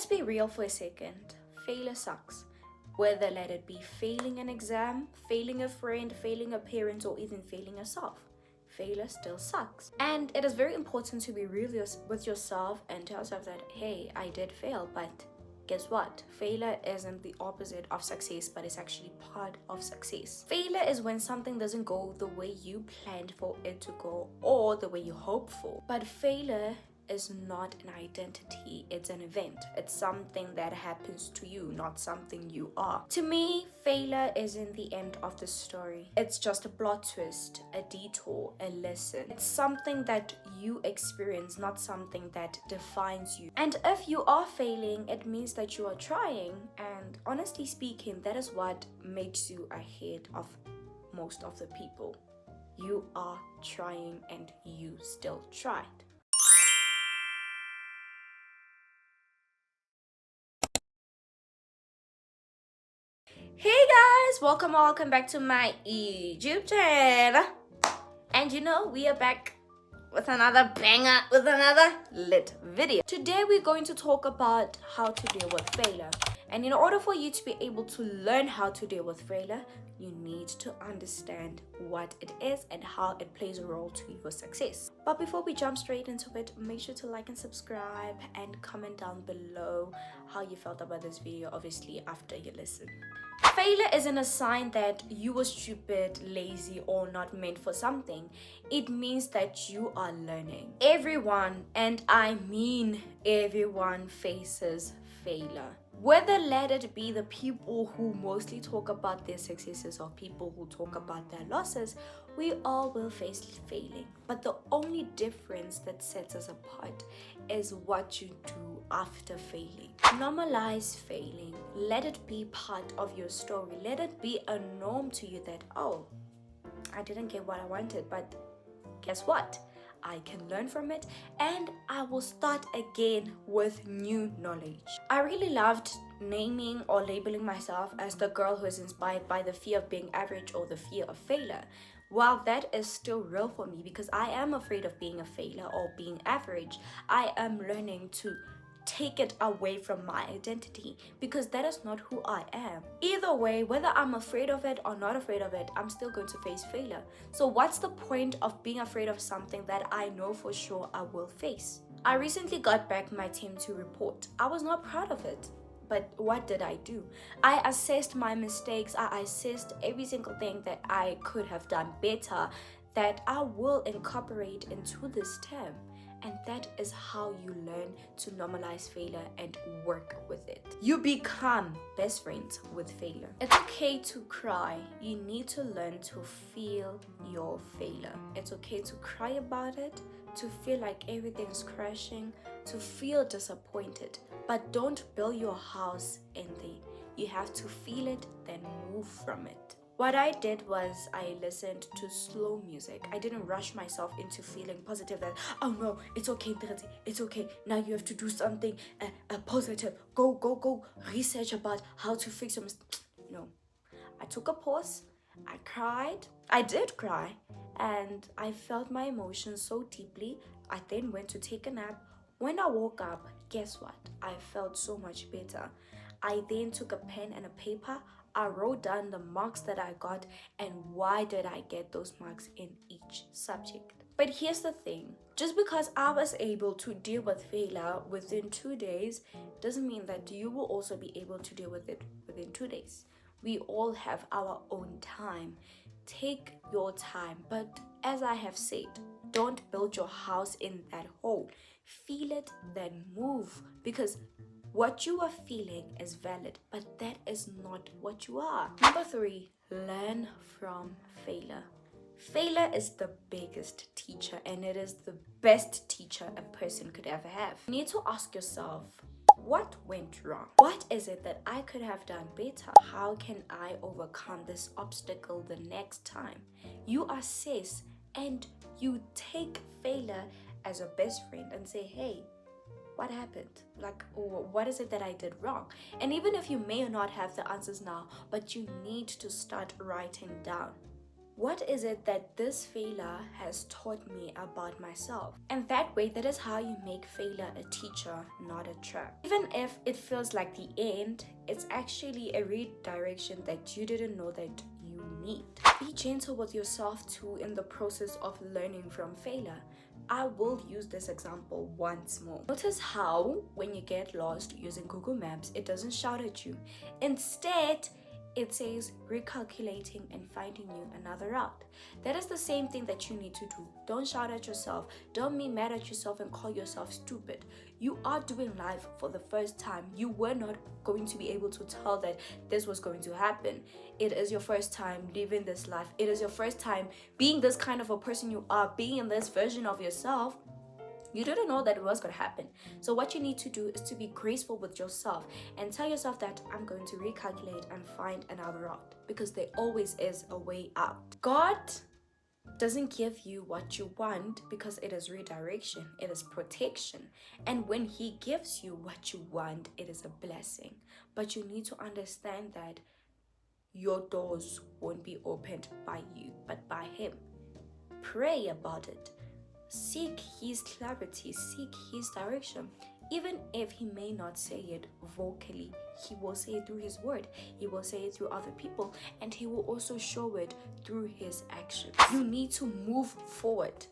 Let's be real for a second. Failure sucks. Whether let it be failing an exam, failing a friend, failing a parent, or even failing yourself. Failure still sucks. And it is very important to be real with yourself and tell yourself that, hey, I did fail, but guess what? Failure isn't the opposite of success, but it's actually part of success. Failure is when something doesn't go the way you planned for it to go or the way you hoped for. But failure is not an identity, it's an event. It's something that happens to you, not something you are. To me, failure isn't the end of the story. It's just a plot twist, a detour, a lesson. It's something that you experience, not something that defines you. And if you are failing, it means that you are trying. And honestly speaking, that is what makes you ahead of most of the people. You are trying and you still tried. Hey guys, welcome back to my YouTube channel. And we are back with another banger, with another lit video. Today we're going to talk about how to deal with failure. And in order for you to be able to learn how to deal with failure, you need to understand what it is and how it plays a role to your success. But before we jump straight into it, make sure to like and subscribe and comment down below how you felt about this video, obviously after you listen. Failure isn't a sign that you were stupid, lazy, or not meant for something. It means that you are learning. Everyone, and I mean everyone, faces failure. Whether let it be the people who mostly talk about their successes or people who talk about their losses, we all will face failing. But the only difference that sets us apart is what you do after failing. Normalize failing. Let it be part of your story. Let it be a norm to you that, oh, I didn't get what I wanted, but guess what? I can learn from it and I will start again with new knowledge. I really loved naming or labeling myself as the girl who is inspired by the fear of being average or the fear of failure. While that is still real for me because I am afraid of being a failure or being average, I am learning to take it away from my identity because that is not who I am. Either way, whether I'm afraid of it or not afraid of it, I'm still going to face failure. So what's the point of being afraid of something that I know for sure I will face? I recently got back my team to report. I was not proud of it. But what did I do? I assessed my mistakes. I assessed every single thing that I could have done better that I will incorporate into this term. And that is how you learn to normalize failure and work with it. You become best friends with failure. It's okay to cry. You need to learn to feel your failure. It's okay to cry about it, to feel like everything's crashing, to feel disappointed. But don't build your house in there. You have to feel it, then move from it. What I did was I listened to slow music. I didn't rush myself into feeling positive that, oh no, it's okay, Tirati, it's okay. Now you have to do something positive. Go, research about how to fix your mistake. No. I took a pause. I cried. I did cry. And I felt my emotions so deeply. I then went to take a nap. When I woke up, guess what? I felt so much better. I then took a pen and a paper. I wrote down the marks that I got and why did I get those marks in each subject. But here's the thing, just because I was able to deal with failure within 2 days doesn't mean that you will also be able to deal with it within 2 days. We all have our own time. Take your time, but as I have said, don't build your house in that hole. Feel it, then move, because what you are feeling is valid, but that is not what you are. Number 3, learn from failure. Failure is the biggest teacher and it is the best teacher a person could ever have. You need to ask yourself, what went wrong? What is it that I could have done better? How can I overcome this obstacle the next time? You assess and you take failure as a best friend and say, hey, what happened? Or what is it that I did wrong? And even if you may not have the answers now, but you need to start writing down what is it that this failure has taught me about myself? And that way, that is how you make failure a teacher, not a trap. Even if it feels like the end, it's actually a redirection that you didn't know that you need. Be gentle with yourself too in the process of learning from failure. I will use this example once more. Notice how when you get lost using Google Maps, it doesn't shout at you. Instead, it says recalculating and finding you another route. That is the same thing that you need to do. Don't shout at yourself. Don't be mad at yourself and call yourself stupid. You are doing life for the first time. You were not going to be able to tell that this was going to happen. It is your first time living this life. It is your first time being this kind of a person you are, being in this version of yourself. You didn't know that it was going to happen. So what you need to do is to be graceful with yourself and tell yourself that I'm going to recalculate and find another route, because there always is a way out. God doesn't give you what you want because it is redirection, it is protection. And when he gives you what you want, it is a blessing. But you need to understand that your doors won't be opened by you, but by him. Pray about it. Seek his clarity, seek his direction. Even if he may not say it vocally, he will say it through his word. He will say it through other people, and he will also show it through his actions. You need to move forward,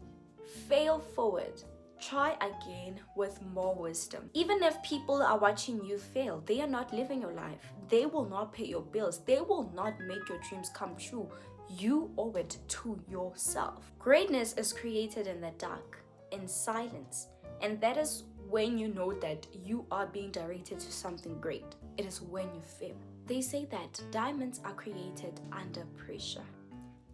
fail forward, try again with more wisdom. Even if people are watching you fail, they are not living your life. They will not pay your bills. They will not make your dreams come true. You owe it to yourself. Greatness is created in the dark, in silence, and that is when you know that you are being directed to something great. It is when you fail. They say that diamonds are created under pressure.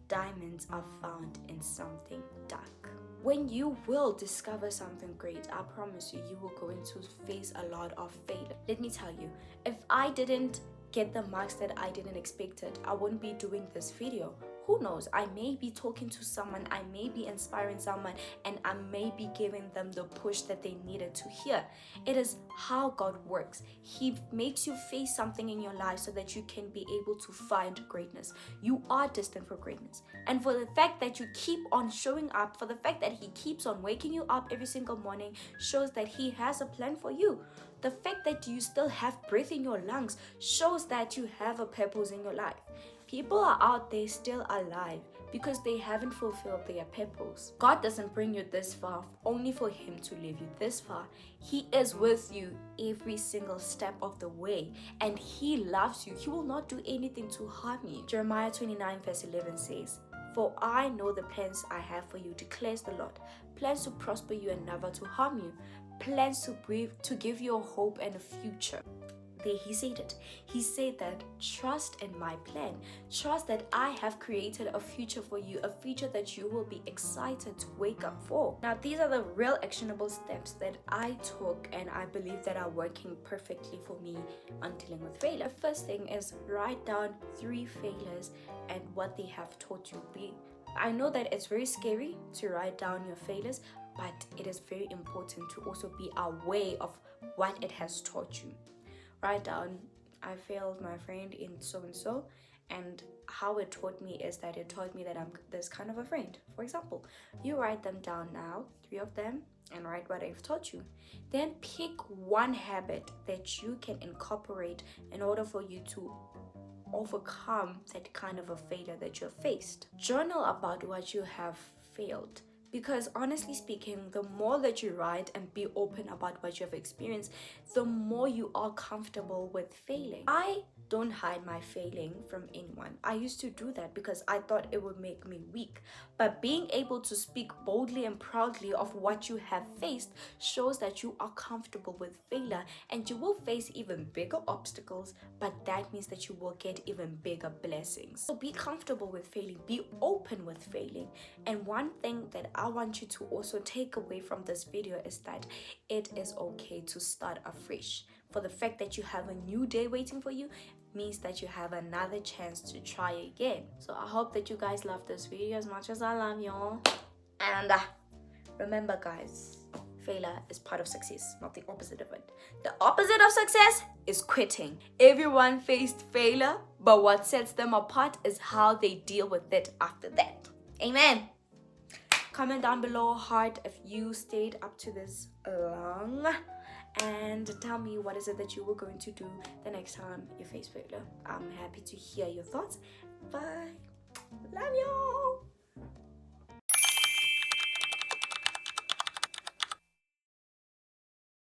Diamonds are found in something dark. When you will discover something great, I promise you, you will go into face a lot of failure. Let me tell you, if I didn't get the marks that I didn't expect it, I wouldn't be doing this video. Who knows? I may be talking to someone, I may be inspiring someone, and I may be giving them the push that they needed to hear. It is how God works. He makes you face something in your life so that you can be able to find greatness. You are destined for greatness. And for the fact that you keep on showing up, for the fact that he keeps on waking you up every single morning, shows that he has a plan for you. The fact that you still have breath in your lungs shows that you have a purpose in your life. People are out there still alive because they haven't fulfilled their purpose. God doesn't bring you this far only for him to leave you this far. He is with you every single step of the way, and he loves you. He will not do anything to harm you. Jeremiah 29 verse 11 says, "For I know the plans I have for you, declares the Lord, plans to prosper you and never to harm you, plans to give you a hope and a future." There he said it. He said that trust in my plan. Trust that I have created a future for you, a future that you will be excited to wake up for. Now, these are the real actionable steps that I took and I believe that are working perfectly for me on dealing with failure. The first thing is write down 3 failures and what they have taught you. I know that it's very scary to write down your failures, but it is very important to also be aware of what it has taught you. Write down, I failed my friend in so-and-so, and how it taught me is that it taught me that I'm this kind of a friend. For example, you write them down now, 3 of them, and write what I've taught you. Then pick one habit that you can incorporate in order for you to overcome that kind of a failure that you faced. Journal about what you have failed. Because honestly speaking, the more that you write and be open about what you have experienced, the more you are comfortable with failing. I don't hide my failing from anyone. I used to do that because I thought it would make me weak. But being able to speak boldly and proudly of what you have faced shows that you are comfortable with failure, and you will face even bigger obstacles, but that means that you will get even bigger blessings. So be comfortable with failing, be open with failing. And one thing that I want you to also take away from this video is that it is okay to start afresh. For the fact that you have a new day waiting for you means that you have another chance to try again. So I hope that you guys love this video as much as I love y'all. And remember guys, failure is part of success, not the opposite of it. The opposite of success is quitting. Everyone faced failure, but what sets them apart is how they deal with it after that. Amen. Comment down below, heart, if you stayed up to this long, and tell me what is it that you were going to do the next time you face failure. I'm happy to hear your thoughts. Bye. Love you.